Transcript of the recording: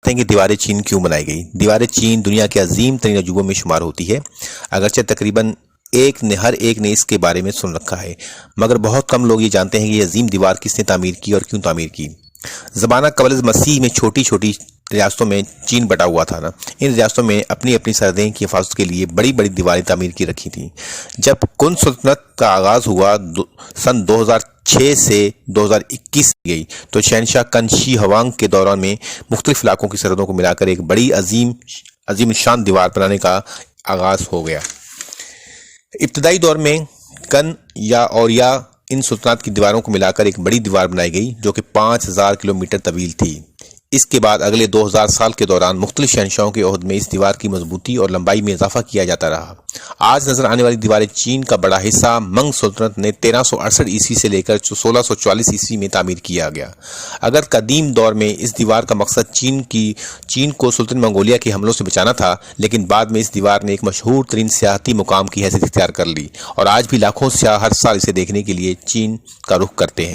سمجھتے ہیں کہ دیوار چین کیوں بنائی گئی۔ دیوار چین دنیا کے عظیم ترین عجوبوں میں شمار ہوتی ہے، اگرچہ تقریباً ہر ایک نے اس کے بارے میں سن رکھا ہے، مگر بہت کم لوگ یہ جانتے ہیں کہ یہ عظیم دیوار کس نے تعمیر کی اور کیوں تعمیر کی۔ زمانہ قبل از مسیح میں چھوٹی چھوٹی ریاستوں میں چین بٹا ہوا تھا نا، ان ریاستوں میں اپنی اپنی سرحدیں کی حفاظت کے لیے بڑی بڑی دیواریں تعمیر کی رکھی تھیں۔ جب کن سلطنت کا آغاز ہوا سن 2006 سے 2021 گئی تو شہنشاہ کن شی ہوانگ کے دوران میں مختلف علاقوں کی سرحدوں کو ملا کر ایک بڑی عظیم شان دیوار بنانے کا آغاز ہو گیا۔ ابتدائی دور میں کن یا ان سلطنات کی دیواروں کو ملا کر ایک بڑی دیوار بنائی گئی جو کہ 5000 کلومیٹر طویل تھی۔ اس کے بعد اگلے 2000 سال کے دوران مختلف شہنشاہوں کے عہد میں اس دیوار کی مضبوطی اور لمبائی میں اضافہ کیا جاتا رہا۔ آج نظر آنے والی دیوار چین کا بڑا حصہ منگ سلطنت نے 1368 عیسوی سے لے کر 1644 عیسوی میں تعمیر کیا گیا۔ اگر قدیم دور میں اس دیوار کا مقصد چین کو سلطنت منگولیا کے حملوں سے بچانا تھا، لیکن بعد میں اس دیوار نے ایک مشہور ترین سیاحتی مقام کی حیثیت اختیار کر لی اور آج بھی لاکھوں سیاح ہر سال اسے دیکھنے کے لیے چین کا رخ کرتے ہیں۔